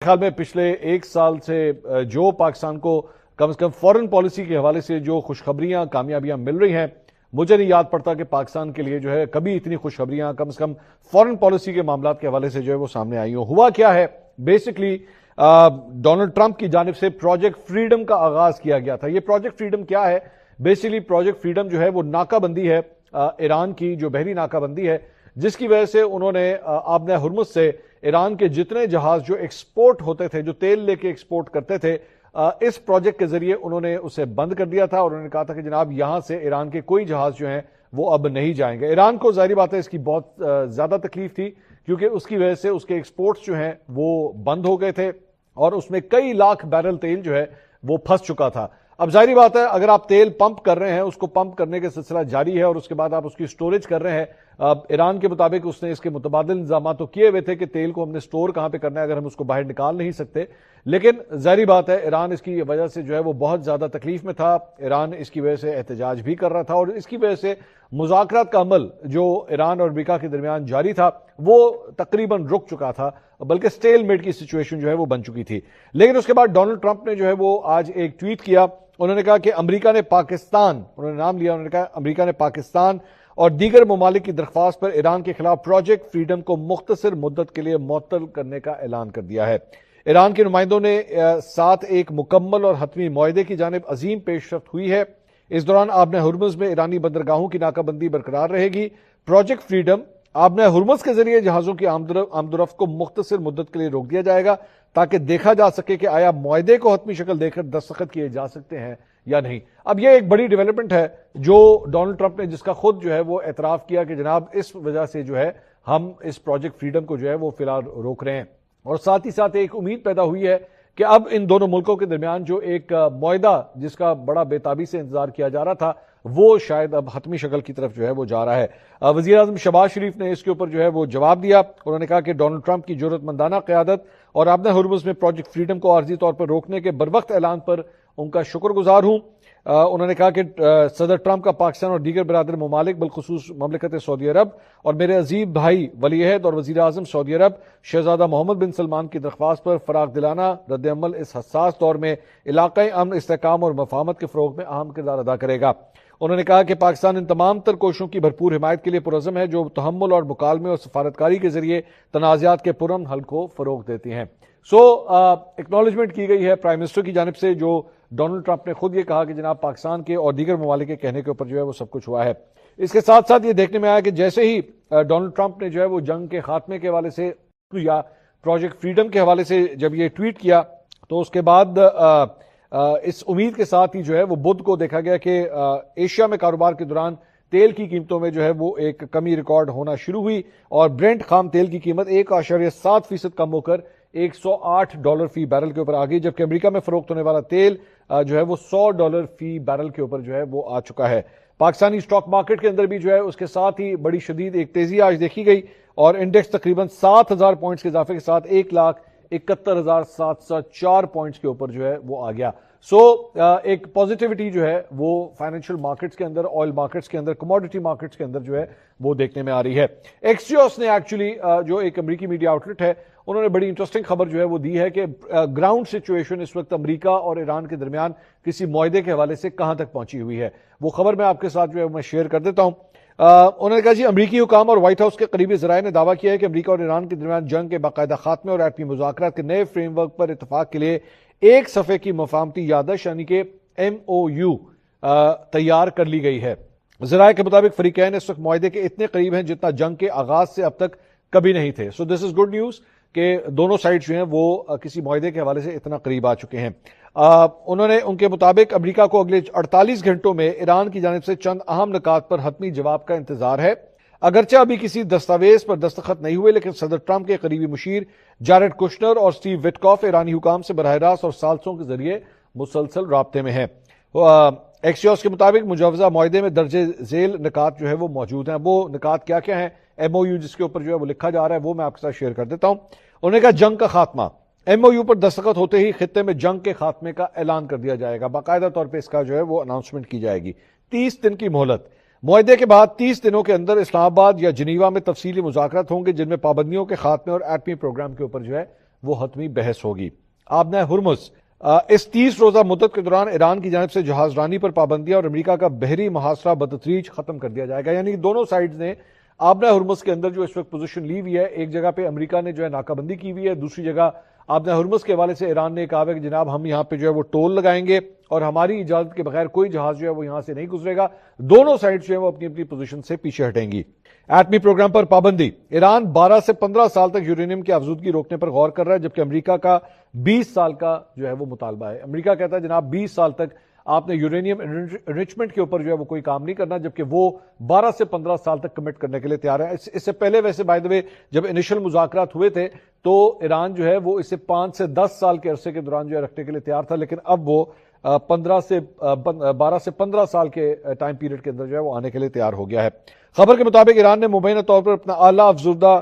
خیال میں پچھلے ایک سال سے جو پاکستان کو کم از کم فورن پالیسی کے حوالے سے جو خوشخبریاں کامیابیاں مل رہی ہیں، مجھے نہیں یاد پڑتا کہ پاکستان کے لیے جو ہے کبھی اتنی خوشخبریاں کم از کم فورن پالیسی کے معاملات کے حوالے سے جو ہے وہ سامنے آئی ہوں۔ ہوا کیا ہے، بیسکلی ڈونلڈ ٹرمپ کی جانب سے پروجیکٹ فریڈم کا آغاز کیا گیا تھا۔ یہ پروجیکٹ فریڈم کیا ہے؟ بیسکلی پروجیکٹ فریڈم جو ہے وہ ناکہ بندی ہے، ایران کی جو بحری ناکہ بندی ہے، جس کی وجہ سے انہوں نے آبنہ ہرمز سے ایران کے جتنے جہاز جو ایکسپورٹ ہوتے تھے، جو تیل لے کے ایکسپورٹ کرتے تھے، اس پروجیکٹ کے ذریعے انہوں نے اسے بند کر دیا تھا اور انہوں نے کہا تھا کہ جناب یہاں سے ایران کے کوئی جہاز جو ہیں وہ اب نہیں جائیں گے۔ ایران کو ظاہری بات ہے اس کی بہت زیادہ تکلیف تھی، کیونکہ اس کی وجہ سے اس کے ایکسپورٹس جو ہیں وہ بند ہو گئے تھے اور اس میں کئی لاکھ بیرل تیل جو ہے وہ پھنس چکا تھا۔ اب ظاہری بات ہے اگر آپ تیل پمپ کر رہے ہیں، اس کو پمپ کرنے کا سلسلہ جاری ہے اور اس کے بعد آپ اس کی سٹوریج کر رہے ہیں، ایران کے مطابق اس نے اس کے متبادل انتظامات تو کیے ہوئے تھے کہ تیل کو ہم نے سٹور کہاں پہ کرنا ہے اگر ہم اس کو باہر نکال نہیں سکتے، لیکن ظاہری بات ہے ایران اس کی وجہ سے جو ہے وہ بہت زیادہ تکلیف میں تھا۔ ایران اس کی وجہ سے احتجاج بھی کر رہا تھا اور اس کی وجہ سے مذاکرات کا عمل جو ایران اور امریکہ کے درمیان جاری تھا وہ تقریباً رک چکا تھا، بلکہ سٹیل میٹ کی سچویشن جو ہے وہ بن چکی تھی۔ لیکن اس کے بعد ڈونلڈ ٹرمپ نے جو ہے وہ آج ایک ٹویٹ کیا، انہوں نے کہا کہ امریکہ نے پاکستان، انہوں نے نام لیا، انہوں نے کہا امریکہ نے پاکستان اور دیگر ممالک کی درخواست پر ایران کے خلاف پروجیکٹ فریڈم کو مختصر مدت کے لیے معطل کرنے کا اعلان کر دیا ہے۔ ایران کے نمائندوں نے ساتھ ایک مکمل اور حتمی معاہدے کی جانب عظیم پیش رفت ہوئی ہے۔ اس دوران آبنہ ہرمز میں ایرانی بندرگاہوں کی ناکہ بندی برقرار رہے گی۔ پروجیکٹ فریڈم آبنہ ہرمز کے ذریعے جہازوں کی آمد و رفت کو مختصر مدت کے لیے روک دیا جائے گا تاکہ دیکھا جا سکے کہ آیا معاہدے کو حتمی شکل دے کر دستخط کیے جا سکتے ہیں یا نہیں۔ اب یہ ایک بڑی ڈیولپمنٹ ہے جو ڈونلڈ ٹرمپ نے جس کا خود جو ہے وہ اعتراف کیا کہ جناب اس وجہ سے جو ہے ہم اس پروجیکٹ فریڈم کو جو ہے وہ فی الحال روک رہے ہیں، اور ساتھ ہی ساتھ ایک امید پیدا ہوئی ہے کہ اب ان دونوں ملکوں کے درمیان جو ایک معاہدہ جس کا بڑا بے تابی سے انتظار کیا جا رہا تھا وہ شاید اب حتمی شکل کی طرف جو ہے وہ جا رہا ہے۔ وزیر اعظم شہباز شریف نے اس کے اوپر جو ہے وہ جواب دیا، انہوں نے کہا کہ ڈونلڈ ٹرمپ کی جرأت مندانہ قیادت اور آبنہ ہرمز میں پروجیکٹ فریڈم کو عارضی طور پر روکنے کے بروقت اعلان پر ان کا شکر گزار ہوں۔ انہوں نے کہا کہ صدر ٹرمپ کا پاکستان اور دیگر برادر ممالک بالخصوص مملکت سعودی عرب اور میرے عزیز بھائی ولی عہد اور وزیر اعظم سعودی عرب شہزادہ محمد بن سلمان کی درخواست پر فراخ دلانہ رد عمل اس حساس دور میں علاقائی امن، استحکام اور مفاہمت کے فروغ میں اہم کردار ادا کرے گا۔ انہوں نے کہا کہ پاکستان ان تمام تر کوششوں کی بھرپور حمایت کے لیے پرعزم ہے جو تحمل اور مکالمے اور سفارتکاری کے ذریعے تنازعات کے پرامن حل کو فروغ دیتی ہیں۔ ایکنالجمنٹ کی گئی ہے پرائم منسٹر کی جانب سے، جو ڈونلڈ ٹرمپ نے خود یہ کہا کہ جناب پاکستان کے اور دیگر ممالک کے کہنے کے اوپر جو ہے وہ سب کچھ ہوا ہے۔ اس کے ساتھ ساتھ یہ دیکھنے میں آیا کہ جیسے ہی ڈونلڈ ٹرمپ نے جو ہے وہ جنگ کے خاتمے کے حوالے سے یا پروجیکٹ فریڈم کے حوالے سے جب یہ ٹویٹ کیا تو اس کے بعد اس امید کے ساتھ ہی جو ہے وہ بدھ کو دیکھا گیا کہ ایشیا میں کاروبار کے دوران تیل کی قیمتوں میں جو ہے وہ ایک کمی ریکارڈ ہونا شروع ہوئی اور برینٹ خام تیل کی قیمت 1.7% کم ہو کر $108 فی بیرل کے اوپر آ گئی، جبکہ امریکہ میں فروخت ہونے والا تیل جو ہے وہ $100 فی بیرل کے اوپر جو ہے وہ آ چکا ہے۔ پاکستانی سٹاک مارکیٹ کے اندر بھی جو ہے اس کے ساتھ ہی بڑی شدید ایک تیزی آج دیکھی گئی اور انڈیکس تقریباً 7,000 پوائنٹس کے اضافے کے ساتھ 1,71,704 پوائنٹس کے اوپر جو ہے وہ آ گیا۔ ایک پازیٹیوٹی جو ہے وہ فائنینشیل مارکیٹس کے اندر، آئل مارکیٹس کے اندر، کموڈٹی مارکیٹس کے اندر جو ہے وہ دیکھنے میں آ رہی ہے۔ ایکسیوس نے ایکچولی جو ایک امریکی میڈیا آؤٹ لیٹ ہے، انہوں نے بڑی انٹرسٹنگ خبر جو ہے وہ دی ہے کہ گراؤنڈ سچویشن اس وقت امریکہ اور ایران کے درمیان کسی معاہدے کے حوالے سے کہاں تک پہنچی ہوئی ہے۔ وہ خبر میں آپ کے ساتھ جو ہے میں شیئر کر دیتا ہوں۔ انہوں نے کہا جی امریکی حکام اور وائٹ ہاؤس کے قریبی ذرائع نے دعویٰ کیا ہے کہ امریکہ اور ایران کے درمیان جنگ کے باقاعدہ خاتمے اور ایٹمی مذاکرات کے نئے فریم ورک پر اتفاق کے لیے ایک صفحے کی مفاہمتی یادداشت یعنی کہ MOU تیار کر لی گئی ہے۔ ذرائع کے مطابق فریقین اس وقت معاہدے کے اتنے قریب ہیں جتنا جنگ کے آغاز سے اب تک کبھی نہیں تھے۔ سو دس از گڈ نیوز کہ دونوں سائڈ جو ہیں وہ کسی معاہدے کے حوالے سے اتنا قریب آ چکے ہیں۔ انہوں نے ان کے مطابق امریکہ کو اگلے 48 گھنٹوں میں ایران کی جانب سے چند اہم نکات پر حتمی جواب کا انتظار ہے۔ اگرچہ ابھی کسی دستاویز پر دستخط نہیں ہوئے، لیکن صدر ٹرمپ کے قریبی مشیر جارڈ کشنر اور سٹیو وٹکاف ایرانی حکام سے براہ راست اور ثالثوں کے ذریعے مسلسل رابطے میں ہیں۔ ایکسیوس کے مطابق مجوزہ معاہدے میں درجے ذیل نکات جو ہے وہ موجود ہیں۔ وہ نکات کیا کیا ہیں؟ MOU جس کے اوپر جو ہے وہ لکھا جا رہا ہے وہ میں آپ کے ساتھ شیئر کر دیتا ہوں۔ انہوں نے کہا جنگ کا خاتمہ، MOU پر دستخط ہوتے ہی خطے میں جنگ کے خاتمے کا اعلان کر دیا جائے گا، باقاعدہ طور پہ اس کا جو ہے وہ اناؤنسمنٹ کی جائے گی۔ 30 دن کی مہلت، معاہدے کے بعد 30 دنوں کے اندر اسلام آباد یا جنیوا میں تفصیلی مذاکرات ہوں گے جن میں پابندیوں کے خاتمے اور ایٹمی پروگرام کے اوپر جو ہے وہ حتمی بحث ہوگی۔ آبنہ ہرمز، اس 30 روزہ مدت کے دوران ایران کی جانب سے جہاز رانی پر پابندیاں اور امریکہ کا بحری محاصرہ بتدریج ختم کر دیا جائے گا، یعنی دونوں سائیڈز نے آبنہ ہرمز کے اندر جو اس وقت پوزیشن لی ہوئی ہے، ایک جگہ پہ امریکہ نے جو ہے ناکہ بندی کی ہوئی ہے، دوسری جگہ آبنہ ہرمز کے حوالے سے ایران نے کہا ہے کہ جناب ہم یہاں پہ جو ہے وہ ٹول لگائیں گے اور ہماری اجازت کے بغیر کوئی جہاز جو ہے وہ یہاں سے نہیں گزرے گا۔ دونوں سائیڈ جو ہے وہ اپنی اپنی پوزیشن سے پیچھے ہٹیں گی۔ ایٹمی پروگرام پر پابندی، ایران 12 سے 15 سال تک یورینیم کی افزودگی روکنے پر غور کر رہا ہے، جبکہ امریکہ کا 20 سال کا جو ہے وہ مطالبہ ہے۔ امریکہ کہتا ہے جناب 20 سال تک آپ نے یورینیم انریچمنٹ کے اوپر جو ہے وہ کوئی کام نہیں کرنا، جبکہ وہ 12 سے 15 سال تک کمٹ کرنے کے لیے تیار ہے۔ اس سے پہلے ویسے بائی دی وے جب انیشل مذاکرات ہوئے تھے تو ایران جو ہے وہ اسے 5 سے 10 سال کے عرصے کے دوران جو ہے رکھنے کے لیے تیار تھا، لیکن اب وہ 12 سے 15 سال کے ٹائم پیریڈ کے اندر جو ہے وہ آنے کے لیے تیار ہو گیا ہے۔ خبر کے مطابق ایران نے مبینہ طور پر اپنا اعلیٰ افزودہ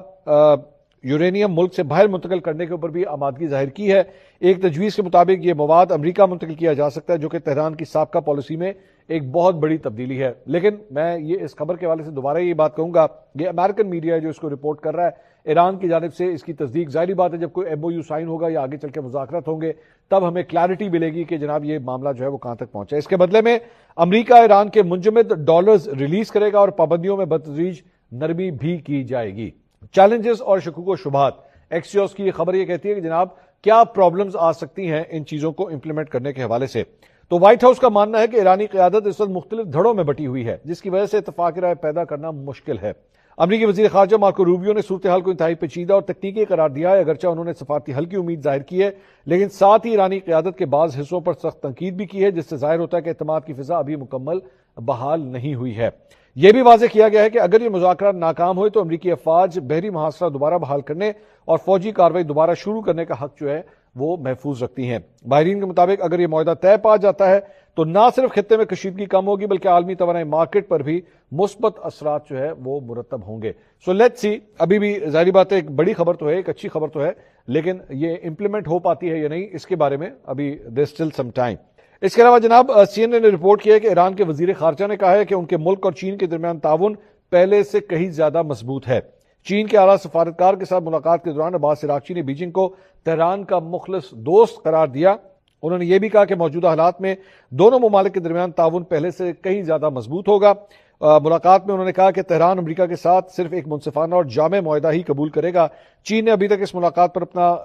یورینیم ملک سے باہر منتقل کرنے کے اوپر بھی آمادگی ظاہر کی ہے۔ ایک تجویز کے مطابق یہ مواد امریکہ منتقل کیا جا سکتا ہے، جو کہ تہران کی سابقہ پالیسی میں ایک بہت بڑی تبدیلی ہے۔ لیکن میں یہ اس خبر کے حوالے سے دوبارہ یہ بات کہوں گا، یہ امریکن میڈیا ہے جو اس کو رپورٹ کر رہا ہے، ایران کی جانب سے اس کی تصدیق ظاہری بات ہے جب کوئی ایم او یو سائن ہوگا یا آگے چل کے مذاکرات ہوں گے تب ہمیں کلیئرٹی ملے گی کہ جناب یہ معاملہ جو ہے وہ کہاں تک پہنچا ہے۔ اس کے بدلے میں امریکہ ایران کے منجمد ڈالرز ریلیز کرے گا اور پابندیوں میں بتدریج نرمی بھی کی جائے گی۔ چیلنجز اور شکوک و شبہات، ایکسیوس کی یہ خبر یہ کہتی ہے کہ جناب کیا پرابلمز آ سکتی ہیں ان چیزوں کو امپلیمنٹ کرنے کے حوالے سے۔ تو وائٹ ہاؤس کا ماننا ہے کہ ایرانی قیادت اس وقت مختلف دھڑوں میں بٹی ہوئی ہے، جس کی وجہ سے اتفاق رائے پیدا کرنا مشکل ہے۔ امریکی وزیر خارجہ مارکو روبیو نے صورتحال کو انتہائی پیچیدہ اور تکنیکی قرار دیا ہے، اگرچہ انہوں نے سفارتی حل کی امید ظاہر کی ہے، لیکن ساتھ ہی ایرانی قیادت کے بعض حصوں پر سخت تنقید بھی کی ہے، جس سے ظاہر ہوتا ہے کہ اعتماد کی فضا ابھی مکمل بحال نہیں ہوئی ہے۔ یہ بھی واضح کیا گیا ہے کہ اگر یہ مذاکرات ناکام ہوئے تو امریکی افواج بحری محاصرہ دوبارہ بحال کرنے اور فوجی کارروائی دوبارہ شروع کرنے کا حق جو ہے وہ محفوظ رکھتی ہیں۔ ماہرین کے مطابق اگر یہ معاہدہ طے پا جاتا ہے تو نہ صرف خطے میں کشیدگی کم ہوگی بلکہ عالمی توانائی مارکیٹ پر بھی مثبت اثرات جو ہے وہ مرتب ہوں گے۔ سو لیٹس سی، ابھی بھی ظاہری بات ہے ایک بڑی خبر تو ہے، ایک اچھی خبر تو ہے، لیکن یہ امپلیمنٹ ہو پاتی ہے یا نہیں اس کے بارے میں ابھی دیر اسٹل سم ٹائم۔ اس کے علاوہ جناب سی این این نے رپورٹ کیا ہے کہ ایران کے وزیر خارجہ نے کہا ہے کہ ان کے ملک اور چین کے درمیان تعاون پہلے سے کہیں زیادہ مضبوط ہے۔ چین کے اعلیٰ سفارتکار کے ساتھ ملاقات کے دوران عباس عراقچی نے بیجنگ کو تہران کا مخلص دوست قرار دیا۔ انہوں نے یہ بھی کہا کہ موجودہ حالات میں دونوں ممالک کے درمیان تعاون پہلے سے کہیں زیادہ مضبوط ہوگا۔ ملاقات میں انہوں نے کہا کہ تہران امریکہ کے ساتھ صرف ایک منصفانہ اور جامع معاہدہ ہی قبول کرے گا۔ چین نے ابھی تک اس ملاقات پر اپنا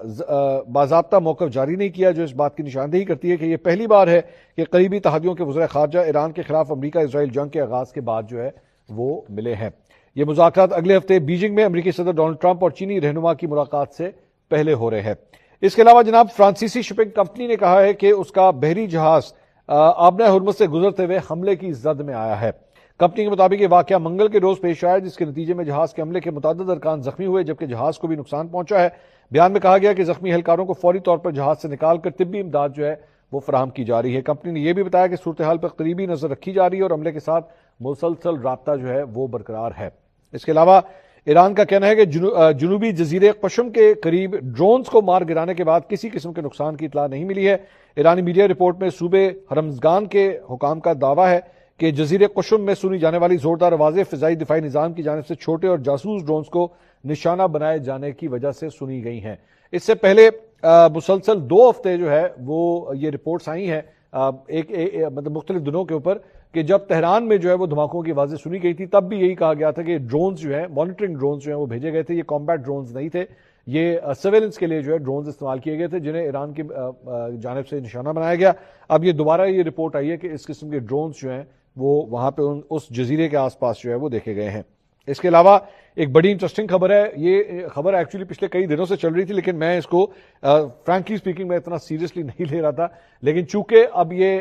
باضابطہ موقف جاری نہیں کیا، جو اس بات کی نشاندہی کرتی ہے کہ یہ پہلی بار ہے کہ قریبی تحادیوں کے وزراء خارجہ ایران کے خلاف امریکہ اسرائیل جنگ کے آغاز کے بعد جو ہے وہ ملے ہیں۔ یہ مذاکرات اگلے ہفتے بیجنگ میں امریکی صدر ڈونلڈ ٹرمپ اور چینی رہنما کی ملاقات سے پہلے ہو رہے ہیں۔ اس کے علاوہ جناب فرانسیسی شپنگ کمپنی نے کہا ہے کہ اس کا بحری جہاز آبنہ ہرمز سے گزرتے ہوئے حملے کی زد میں آیا ہے۔ کمپنی کے مطابق یہ واقعہ منگل کے روز پیش آیا، جس کے نتیجے میں جہاز کے حملے کے متعدد ارکان زخمی ہوئے، جبکہ جہاز کو بھی نقصان پہنچا ہے۔ بیان میں کہا گیا کہ زخمی اہلکاروں کو فوری طور پر جہاز سے نکال کر طبی امداد جو ہے وہ فراہم کی جا رہی ہے۔ کمپنی نے یہ بھی بتایا کہ صورتحال پر قریبی نظر رکھی جا رہی ہے اور عملے کے ساتھ مسلسل رابطہ جو ہے وہ برقرار ہے۔ اس کے علاوہ ایران کا کہنا ہے کہ جنوبی جزیرے قشم کے قریب ڈرونز کو مار گرانے کے بعد کسی قسم کے نقصان کی اطلاع نہیں ملی ہے۔ ایرانی میڈیا رپورٹ میں صوبے ہرمزگان کے حکام کا دعویٰ ہے کہ جزیرے قشم میں سنی جانے والی زوردار آوازیں فضائی دفاعی نظام کی جانب سے چھوٹے اور جاسوس ڈرونز کو نشانہ بنائے جانے کی وجہ سے سنی گئی ہیں۔ اس سے پہلے مسلسل 2 ہفتے جو ہے وہ یہ رپورٹس آئی ہیں مطلب مختلف دنوں کے اوپر کہ جب تہران میں جو ہے وہ دھماکوں کی آوازیں سنی گئی تھی تب بھی یہی کہا گیا تھا کہ ڈرونز جو ہیں مانیٹرنگ ڈرونز جو ہیں وہ بھیجے گئے تھے، یہ کمبیٹ ڈرونز نہیں تھے، یہ سرویلنس کے لیے جو ہے ڈرونز استعمال کیے گئے تھے جنہیں ایران کی جانب سے نشانہ بنایا گیا۔ اب یہ دوبارہ یہ رپورٹ آئی ہے کہ اس قسم کے ڈرونز جو ہیں وہ وہاں پہ اس جزیرے کے آس پاس جو ہے وہ دیکھے گئے ہیں۔ اس کے علاوہ ایک بڑی انٹرسٹنگ خبر ہے، یہ خبر ایکچولی پچھلے کئی دنوں سے چل رہی تھی لیکن میں اس کو فرینکلی اسپیکنگ میں اتنا سیریسلی نہیں لے رہا تھا، لیکن چونکہ اب یہ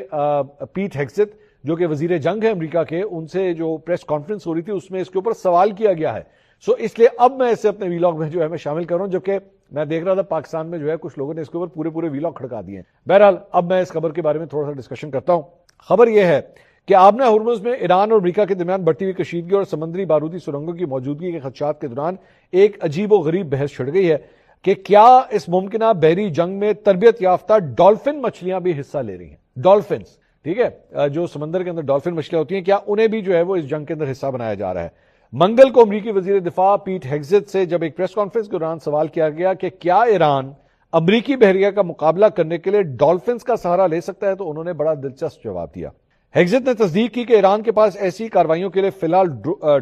پیٹ ہیگزت جو کہ وزیر جنگ ہے امریکہ کے، ان سے جو پریس کانفرنس ہو رہی تھی اس میں اس کے اوپر سوال کیا گیا ہے، سو اس لیے اب میں اسے اپنے ویلاگ میں جو ہے میں شامل کر رہا ہوں، جبکہ میں دیکھ رہا تھا پاکستان میں جو ہے کچھ لوگوں نے اس کے اوپر پورے ویلاگ کھڑکا دیے ہیں۔ بہرحال اب میں اس خبر کے بارے میں تھوڑا سا ڈسکشن کرتا ہوں۔ خبر یہ ہے کہ آبنہ ہرمز میں ایران اور امریکہ کے درمیان بڑھتی ہوئی کشیدگی اور سمندری بارودی سرنگوں کی موجودگی کے خدشات کے دوران ایک عجیب و غریب بحث چھڑ گئی ہے کہ کیا اس ممکنہ بحری جنگ میں تربیت یافتہ ڈالفن مچھلیاں بھی حصہ لے رہی ہیں، ڈالفنز، ٹھیک ہے، جو سمندر کے اندر ڈالفن مچھلیاں ہوتی ہیں، کیا انہیں بھی جو ہے وہ اس جنگ کے اندر حصہ بنایا جا رہا ہے۔ منگل کو امریکی وزیر دفاع پیٹ ہیگزت سے جب ایک پریس کانفرنس کے دوران سوال کیا گیا کہ کیا ایران امریکی بحریہ کا مقابلہ کرنے کے لیے ڈالفنز کا سہارا لے سکتا ہے؟ تو انہوں نے بڑا دلچسپ جواب دیا۔ ہیگزت نے تصدیق کی کہ ایران کے پاس ایسی کارروائیوں کے لیے فی الحال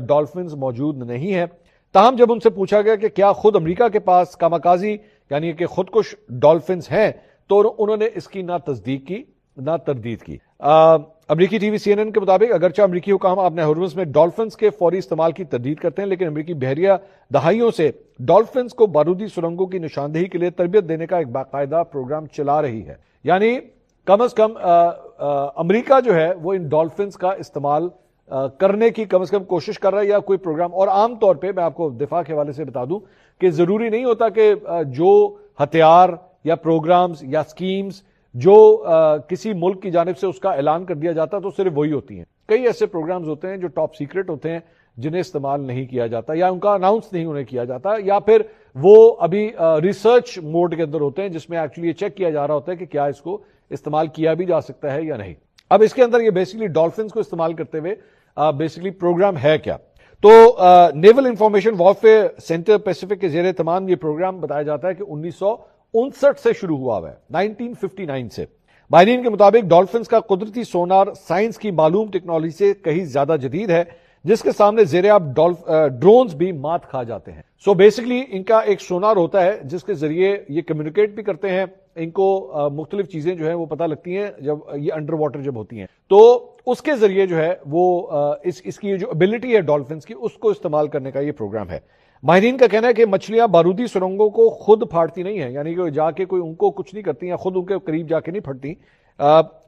ڈالفنز موجود نہیں ہیں، تاہم جب ان سے پوچھا گیا کہ کیا خود امریکہ کے پاس کاماکازی یعنی کہ خودکش ڈالفنز ہیں، تو انہوں نے اس کی نہ تصدیق کی نہ تردید کی۔ امریکی ٹی وی CNN کے مطابق اگرچہ امریکی حکام آبِ ہرمز میں ڈالفنز کے فوری استعمال کی تردید کرتے ہیں، لیکن امریکی بحریہ دہائیوں سے ڈالفنز کو بارودی سرنگوں کی نشاندہی کے لیے تربیت دینے کا ایک باقاعدہ پروگرام چلا رہی ہے۔ یعنی کم از کم امریکہ جو ہے وہ ان ڈالفنز کا استعمال کرنے کی کم از کم کوشش کر رہا ہے یا کوئی پروگرام۔ اور عام طور پہ میں آپ کو دفاع کے حوالے سے بتا دوں کہ ضروری نہیں ہوتا کہ جو ہتھیار یا پروگرامز یا سکیمز جو کسی ملک کی جانب سے اس کا اعلان کر دیا جاتا تو صرف وہی ہوتی ہیں۔ کئی ایسے پروگرامز ہوتے ہیں جو ٹاپ سیکرٹ ہوتے ہیں، جنہیں استعمال نہیں کیا جاتا یا ان کا اناؤنس نہیں انہیں کیا جاتا، یا پھر وہ ابھی ریسرچ موڈ کے اندر ہوتے ہیں جس میں ایکچولی یہ چیک کیا جا رہا ہوتا ہے کہ کیا اس کو استعمال کیا بھی جا سکتا ہے یا نہیں۔ اب اس کے اندر یہ بیسیکلی ڈالفنز کو استعمال کرتے ہوئے بیسیکلی پروگرام ہے کیا؟ تو نیول انفارمیشن وارفیئر سینٹر پیسیفک کے زیر اہتمام یہ پروگرام بتایا جاتا ہے کہ 1959 سے شروع ہوا ہے، 1959 سے۔ ماہرین کے مطابق ڈالفنز کا قدرتی سونار سائنس کی معلوم ٹیکنالوجی سے کہیں زیادہ جدید ہے، جس کے سامنے زیر آب ڈرونز بھی مات کھا جاتے ہیں۔ سو بیسیکلی ان کا ایک سونار ہوتا ہے جس کے ذریعے یہ کمیونیکیٹ بھی کرتے ہیں، ان کو مختلف چیزیں جو ہیں وہ پتہ لگتی ہیں جب یہ انڈر واٹر جب ہوتی ہیں، تو اس کے ذریعے جو ہے وہ اس کی جو ابیلٹی ہے ڈالفنز کی اس کو استعمال کرنے کا یہ پروگرام ہے۔ ماہرین کا کہنا ہے کہ مچھلیاں بارودی سرنگوں کو خود پھاڑتی نہیں ہیں، یعنی کہ جا کے کوئی ان کو کچھ نہیں کرتی یا خود ان کے قریب جا کے نہیں پھٹتی،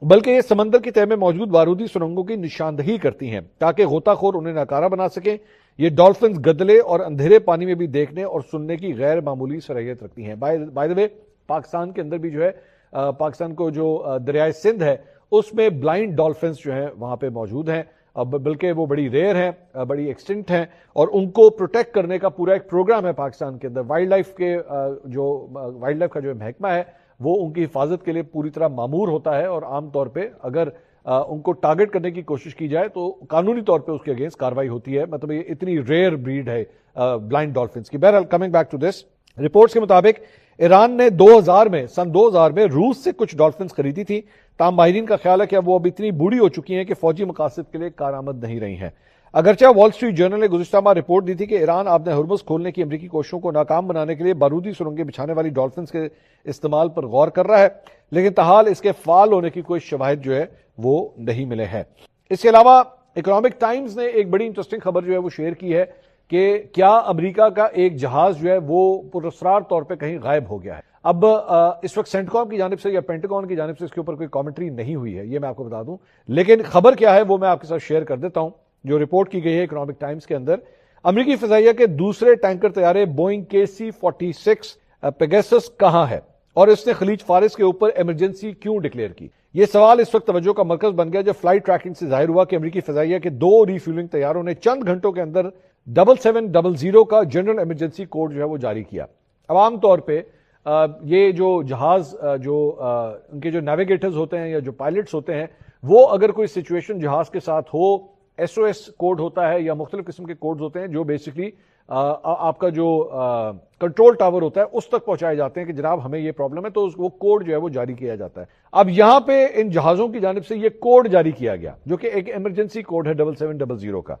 بلکہ یہ سمندر کی تہہ میں موجود بارودی سرنگوں کی نشاندہی کرتی ہیں تاکہ غوطہ خور انہیں ناکارہ بنا سکیں۔ یہ ڈالفنز گدلے اور اندھیرے پانی میں بھی دیکھنے اور سننے کی غیر معمولی صلاحیت رکھتی ہیں۔ بائی دا وے پاکستان کے اندر بھی جو ہے پاکستان کو جو دریائے سندھ ہے اس میں بلائنڈ ڈالفنز جو ہیں وہاں پہ موجود ہیں، بلکہ وہ بڑی ریئر ہیں، بڑی ایکسٹنکٹ ہیں، اور ان کو پروٹیکٹ کرنے کا پورا ایک پروگرام ہے پاکستان کے اندر۔ وائلڈ لائف کا جو محکمہ ہے وہ ان کی حفاظت کے لیے پوری طرح مامور ہوتا ہے، اور عام طور پہ اگر ان کو ٹارگٹ کرنے کی کوشش کی جائے تو قانونی طور پہ اس کے اگینسٹ کارروائی ہوتی ہے۔ مطلب یہ اتنی ریئر بریڈ ہے بلائنڈ ڈالفنز کی۔ بہرحال coming back to this, reports کے مطابق ایران نے سن 2000 میں روس سے کچھ ڈالفنز خریدی تھی، تاہم ماہرین کا خیال ہے کہ اب وہ اتنی بوڑھی ہو چکی ہیں کہ فوجی مقاصد کے لیے کارآمد نہیں رہی ہیں۔ اگرچہ وال اسٹریٹ جرنل نے گزشتہ ماہ رپورٹ دی تھی کہ ایران آبِ ہرمز کھولنے کی امریکی کوششوں کو ناکام بنانے کے لیے بارودی سرنگیں بچھانے والی ڈالفنز کے استعمال پر غور کر رہا ہے، لیکن تاحال اس کے فعال ہونے کی کوئی شواہد جو ہے وہ نہیں ملے ہیں۔ اس کے علاوہ اکنامک ٹائمز نے ایک بڑی انٹرسٹنگ خبر جو ہے وہ شیئر کی ہے کہ کیا امریکہ کا ایک جہاز جو ہے وہ پراسرار طور پہ کہیں غائب ہو گیا ہے۔ اب اس وقت سینٹکام کی جانب سے یا پینٹاگون کی جانب سے اس کے اوپر کوئی کامنٹری نہیں ہوئی ہے، یہ میں آپ کو بتا دوں، لیکن خبر کیا ہے وہ میں آپ کے ساتھ شیئر کر دیتا ہوں جو رپورٹ کی گئی ہے اکنامک ٹائمز کے اندر۔ امریکی فضائیہ کے دوسرے ٹینکر طیارے بوئنگ KC-46 پیگاسس کہاں ہے اور اس نے خلیج فارس کے اوپر ایمرجنسی کیوں ڈکلیئر کی؟ یہ سوال اس وقت توجہ کا مرکز بن گیا جب فلائٹ ٹریکنگ سے ظاہر ہوا کہ امریکی فضائیہ کے 2 ریفیولنگ طیاروں نے چند گھنٹوں کے اندر 7700 کا جنرل ایمرجنسی کوڈ جو ہے وہ جاری کیا۔ اب عام طور پہ یہ جو جہاز ان کے جو نیویگیٹرز ہوتے ہیں یا جو پائلٹس ہوتے ہیں وہ اگر کوئی سچویشن جہاز کے ساتھ ہو، SOS کوڈ ہوتا ہے یا مختلف قسم کے کوڈز ہوتے ہیں جو بیسکلی آپ کا جو کنٹرول ٹاور ہوتا ہے اس تک پہنچائے جاتے ہیں کہ جناب ہمیں یہ پرابلم ہے، تو وہ کوڈ جو ہے وہ جاری کیا جاتا ہے۔ اب یہاں پہ ان جہازوں کی جانب سے یہ کوڈ جاری کیا گیا جو کہ ایک ایمرجنسی کوڈ ہے 7700 کا۔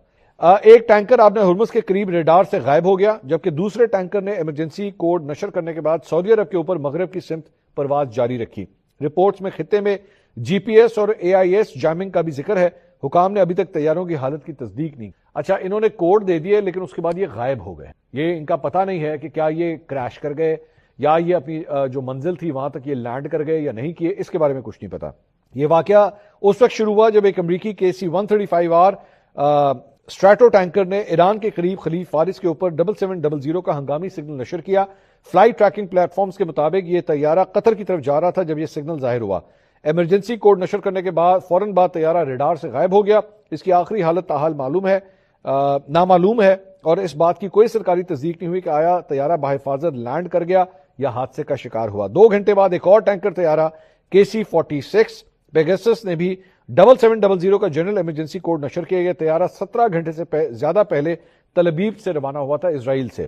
ایک ٹینکر آبِ ہرمز کے قریب ریڈار سے غائب ہو گیا، جبکہ دوسرے ٹینکر نے ایمرجنسی کوڈ نشر کرنے کے بعد سعودی عرب کے اوپر مغرب کی سمت پرواز جاری رکھی۔ رپورٹس میں خطے میں GPS اور AIS جیمنگ کا بھی ذکر ہے۔ حکام نے ابھی تک طیاروں کی حالت کی تصدیق نہیں۔ اچھا، انہوں نے کوڈ دے دیے لیکن اس کے بعد یہ غائب ہو گئے، یہ ان کا پتہ نہیں ہے کہ کیا یہ کریش کر گئے یا یہ اپنی جو منزل تھی وہاں تک یہ لینڈ کر گئے یا نہیں کیے، اس کے بارے میں کچھ نہیں پتا۔ یہ واقعہ اس وقت شروع ہوا جب ایک امریکی KC-135R اسٹریٹو ٹینکر نے ایران کے قریب خلیج فارس کے اوپر 7700 کا ہنگامی سگنل نشر کیا۔ فلائٹ ٹریکنگ پلیٹ فارمز کے مطابق یہ طیارہ قطر کی طرف جا رہا تھا جب یہ سگنل ظاہر ہوا۔ ایمرجنسی کوڈ نشر کرنے کے بعد فوراً بعد طیارہ ریڈار سے غائب ہو گیا۔ اس کی آخری حالت تاحال نامعلوم ہے اور اس بات کی کوئی سرکاری تصدیق نہیں ہوئی کہ آیا طیارہ بحفاظت لینڈ کر گیا یا حادثے کا شکار ہوا۔ 2 گھنٹے بعد ایک اور ٹینکر طیارہ KC-46 پیگاسس نے بھی 7700 کا جنرل ایمرجنسی کوڈ نشر کیا۔ یہ طیارہ 17 گھنٹے سے زیادہ پہلے تل ابیب سے روانہ ہوا تھا اسرائیل سے۔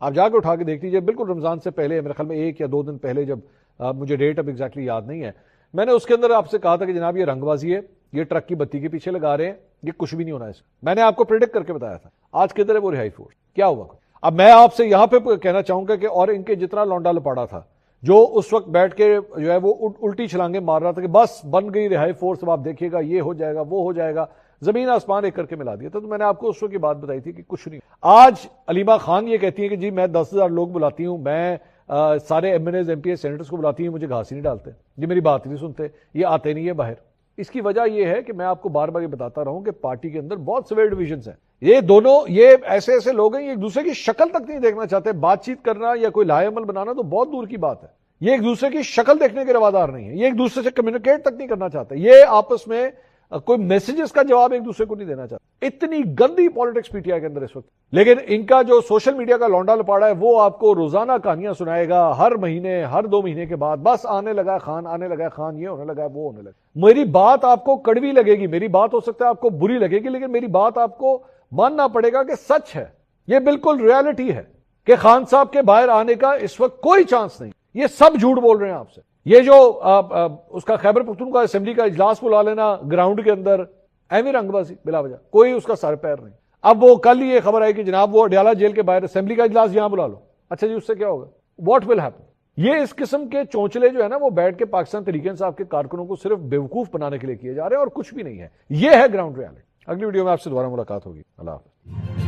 آپ جا کے اٹھا کے دیکھ لیجیے، بالکل رمضان سے پہلے، میرے خیال میں 1 یا 2 دن پہلے، جب مجھے ڈیٹ اب ایگزیکٹلی یاد نہیں ہے، میں نے اس کے اندر آپ سے کہا تھا کہ جناب یہ رنگ بازی ہے، یہ ٹرک کی بتی کے پیچھے لگا رہے ہیں، یہ کچھ بھی نہیں ہونا ہے اس میں نے آپ کو پریڈکٹ کر کے بتایا تھا۔ آج کدھر ہے وہ رہائی فورس؟ کیا ہوا؟ اب میں آپ سے یہاں پہ کہنا چاہوں گا کہ اور ان کے جتنا لونڈا لپاڑا تھا جو اس وقت بیٹھ کے جو ہے وہ الٹی چھلانگیں مار رہا تھا کہ بس بن گئی رہائی فورس، اب آپ دیکھیے گا یہ ہو جائے گا وہ ہو جائے گا، زمین آسمان ایک کر کے ملا دیا تھا، تو میں نے آپ کو اس وقت کی بات بتائی تھی کہ کچھ نہیں۔ آج علیمہ خان یہ کہتی ہے کہ جی میں 10,000 لوگ بلاتی ہوں، میں سارے M N As M P S senators کو بلاتی ہوں، مجھے گھاس ہی نہیں ڈالتے، یہ میری بات نہیں سنتے، یہ آتے نہیں ہے باہر۔ اس کی وجہ یہ ہے کہ میں آپ کو بار بار یہ بتاتا رہا ہوں کہ پارٹی کے اندر بہت سویر ڈویژنز ہیں، یہ دونوں یہ ایسے لوگ ہیں، یہ ایک دوسرے کی شکل تک نہیں دیکھنا چاہتے، بات چیت کرنا یا کوئی لائے عمل بنانا تو بہت دور کی بات ہے، یہ ایک دوسرے کی شکل دیکھنے کے روادار نہیں ہے، یہ ایک دوسرے سے کمیونیکیٹ تک نہیں کرنا چاہتے، یہ آپس میں کوئی میسیجز کا جواب ایک دوسرے کو نہیں دینا چاہتا۔ اتنی گندی پالیٹکس پی ٹی آئی کے اندر اس وقت، لیکن ان کا جو سوشل میڈیا کا لونڈا لپاڑا ہے وہ آپ کو روزانہ کہانیاں سنائے گا، ہر مہینے ہر 2 مہینے کے بعد، بس آنے لگا ہے خان، آنے لگا ہے خان، یہ ہونے لگا ہے وہ ہونے لگا۔ میری بات آپ کو کڑوی لگے گی، میری بات ہو سکتا ہے آپ کو بری لگے گی، لیکن میری بات آپ کو ماننا پڑے گا کہ سچ ہے، یہ بالکل ریالٹی ہے کہ خان صاحب کے باہر آنے کا اس وقت کوئی چانس نہیں، یہ سب جھوٹ بول رہے ہیں آپ سے۔ یہ جو اس کا خیبر پختونخوا اسمبلی کا اجلاس بلا لینا گراؤنڈ کے اندر، ایویں رنگ بازی بلا وجہ، کوئی اس کا سر پیر نہیں۔ اب وہ کل ہی یہ خبر آئی کہ جناب وہ اڈیالہ جیل کے باہر اسمبلی کا اجلاس یہاں بلا لو، اچھا جی اس سے کیا ہوگا؟ What will happen? یہ اس قسم کے چونچلے جو ہے نا وہ بیٹھ کے پاکستان تحریک انصاف کے کارکنوں کو صرف بیوقوف بنانے کے لیے کیے جا رہے ہیں اور کچھ بھی نہیں ہے، یہ ہے گراؤنڈ ریالٹی۔ اگلی ویڈیو میں آپ سے دوبارہ ملاقات ہوگی، اللہ حافظ۔